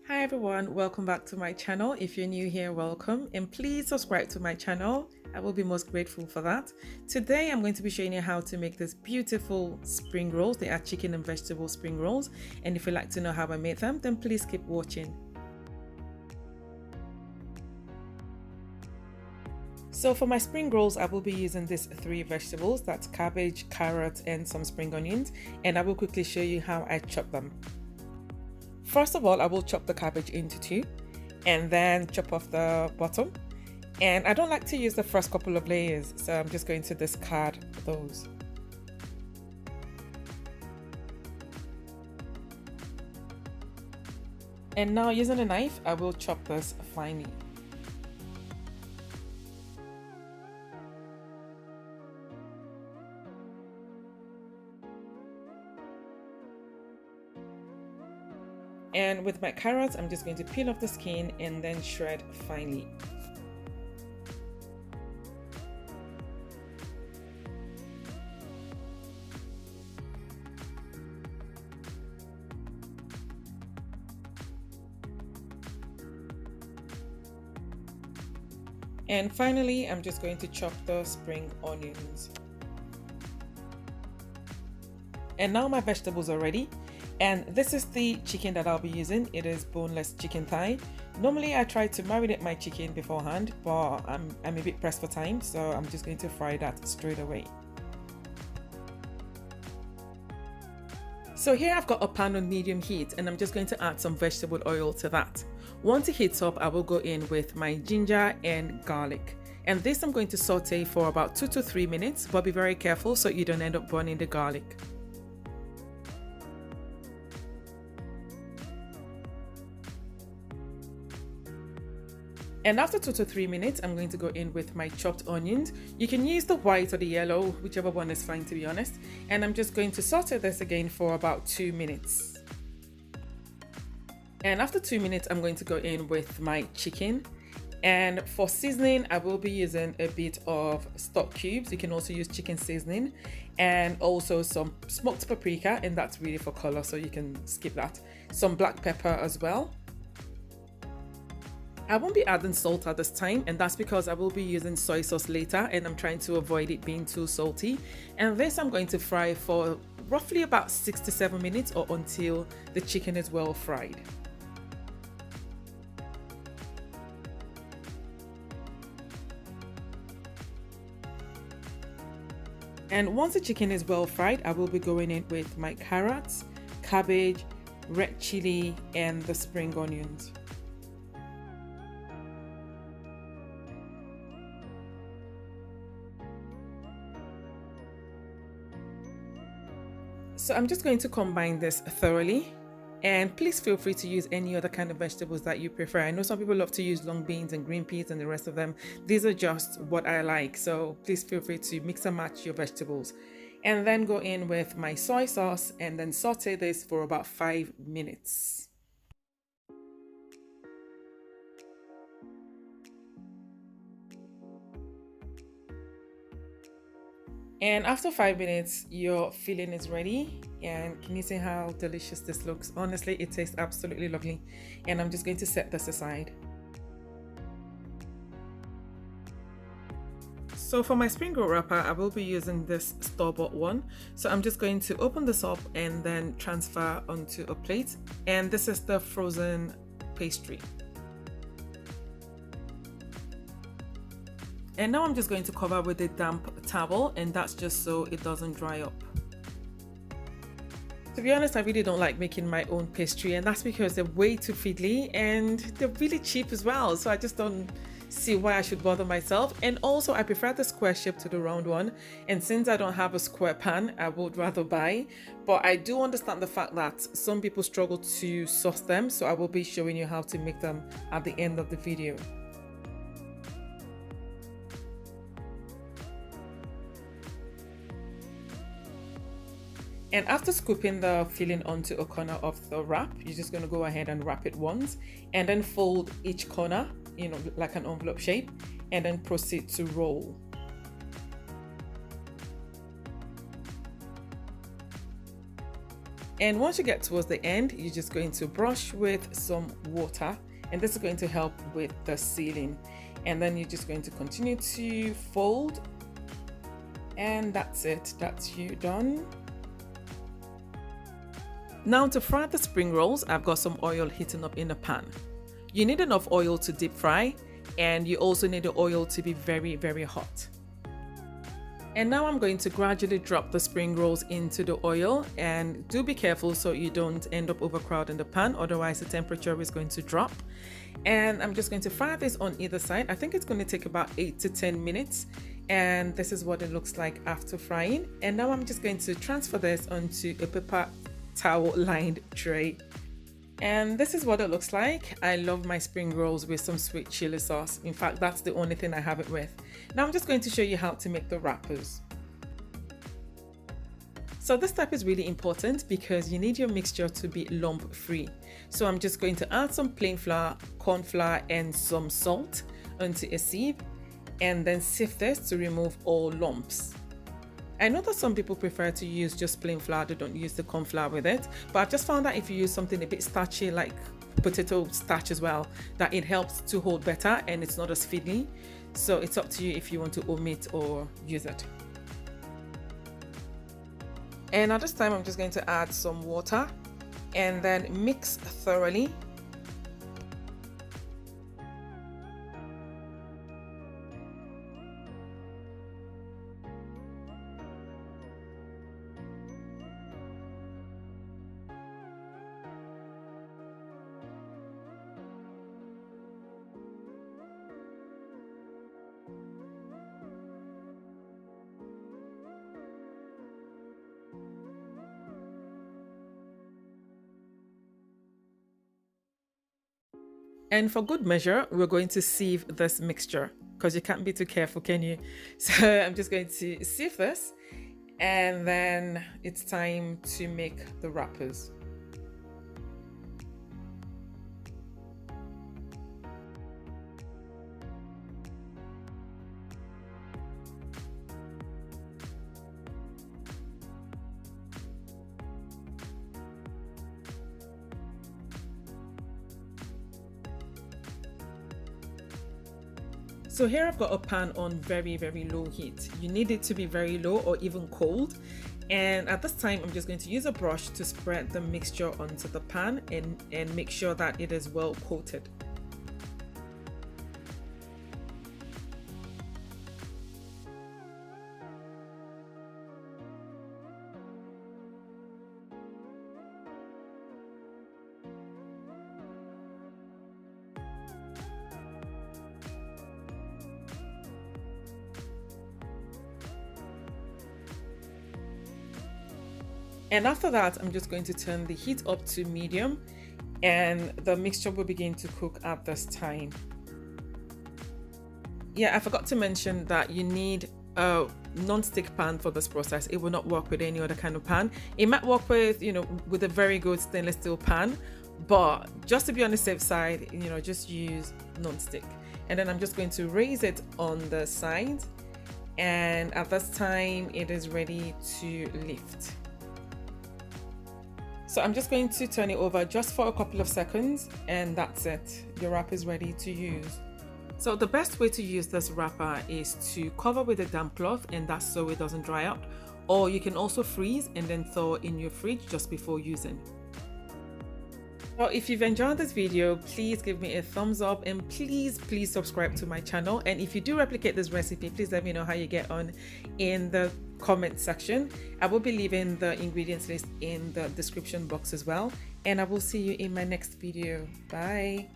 Hi everyone, welcome back to my channel. If you're new here, welcome, and please subscribe to my channel. I will be most grateful for that. Today I'm going to be showing you how to make this beautiful spring rolls. They are chicken and vegetable spring rolls, and if you'd like to know how I made them, then please keep watching. So for my spring rolls, I will be using these three vegetables. That's cabbage, carrot, and some spring onions, and I will quickly show you how I chop them. First of all, I will chop the cabbage into two and then chop off the bottom. And I don't like to use the first couple of layers, so I'm just going to discard those. And now using a knife, I will chop this finely. And with my carrots, I'm just going to peel off the skin and then shred finely. And finally, I'm just going to chop the spring onions. And now my vegetables are ready. And this is the chicken that I'll be using. It is boneless chicken thigh. Normally I try to marinate my chicken beforehand, but I'm a bit pressed for time, so I'm just going to fry that straight away. So here I've got a pan on medium heat, and I'm just going to add some vegetable oil to that. Once it heats up, I will go in with my ginger and garlic. And this I'm going to saute for about 2 to 3 minutes, but be very careful so you don't end up burning the garlic. And after 2 to 3 minutes, I'm going to go in with my chopped onions. You can use the white or the yellow, whichever one is fine, to be honest. And I'm just going to saute this again for about 2 minutes. And after 2 minutes, I'm going to go in with my chicken. And for seasoning, I will be using a bit of stock cubes. You can also use chicken seasoning, and also some smoked paprika, and that's really for color, so you can skip that. Some black pepper as well. I won't be adding salt at this time, and that's because I will be using soy sauce later, and I'm trying to avoid it being too salty. And this I'm going to fry for roughly about 6 to 7 minutes, or until the chicken is well fried. And once the chicken is well fried, I will be going in with my carrots, cabbage, red chili, and the spring onions. So I'm just going to combine this thoroughly, and please feel free to use any other kind of vegetables that you prefer. I know some people love to use long beans and green peas and the rest of them. These are just what I like, so please feel free to mix and match your vegetables. And then go in with my soy sauce and then saute this for about 5 minutes. And after 5 minutes, your filling is ready. And can you see how delicious this looks? Honestly, it tastes absolutely lovely. And I'm just going to set this aside. So for my spring roll wrapper, I will be using this store-bought one. So I'm just going to open this up and then transfer onto a plate. And this is the frozen pastry. And now I'm just going to cover with a damp towel, and that's just so it doesn't dry up. To be honest, I really don't like making my own pastry, and that's because they're way too fiddly and they're really cheap as well. So I just don't see why I should bother myself. And also I prefer the square shape to the round one. And since I don't have a square pan, I would rather buy. But I do understand the fact that some people struggle to sauce them. So I will be showing you how to make them at the end of the video. And after scooping the filling onto a corner of the wrap, you're just going to go ahead and wrap it once and then fold each corner, like an envelope shape, and then proceed to roll. And once you get towards the end, you're just going to brush with some water, and this is going to help with the sealing. And then you're just going to continue to fold, and that's it. That's you done. Now to fry the spring rolls, I've got some oil heating up in the pan. You need enough oil to deep fry, and you also need the oil to be very, very hot. And now I'm going to gradually drop the spring rolls into the oil, and do be careful so you don't end up overcrowding the pan, otherwise the temperature is going to drop. And I'm just going to fry this on either side. I think it's going to take about 8 to 10 minutes, and this is what it looks like after frying. And now I'm just going to transfer this onto a paper towel lined tray. And this is what it looks like. I love my spring rolls with some sweet chili sauce. In fact, that's the only thing I have it with. Now I'm just going to show you how to make the wrappers. So this step is really important because you need your mixture to be lump free. So I'm just going to add some plain flour, corn flour, and some salt onto a sieve, and then sift this to remove all lumps. I know that some people prefer to use just plain flour, they don't use the corn flour with it, but I've just found that if you use something a bit starchy like potato starch as well, that it helps to hold better and it's not as fiddly. So it's up to you if you want to omit or use it. And at this time I'm just going to add some water and then mix thoroughly. And for good measure, we're going to sieve this mixture because you can't be too careful, can you? So I'm just going to sieve this, and then it's time to make the wrappers. So here I've got a pan on very, very low heat. You need it to be very low or even cold. And at this time, I'm just going to use a brush to spread the mixture onto the pan and make sure that it is well coated. And after that, I'm just going to turn the heat up to medium, and the mixture will begin to cook at this time. Yeah, I forgot to mention that you need a non-stick pan for this process. It will not work with any other kind of pan. It might work with, with a very good stainless steel pan, but just to be on the safe side, just use non-stick. And then I'm just going to raise it on the side, and at this time, it is ready to lift. So I'm just going to turn it over just for a couple of seconds, and that's it. Your wrapper is ready to use. So the best way to use this wrapper is to cover with a damp cloth, and that's so it doesn't dry out. Or you can also freeze and then thaw in your fridge just before using. Well, if you've enjoyed this video, please give me a thumbs up, and please subscribe to my channel. And if you do replicate this recipe, please let me know how you get on in the comment section. I will be leaving the ingredients list in the description box as well, and I will see you in my next video. Bye.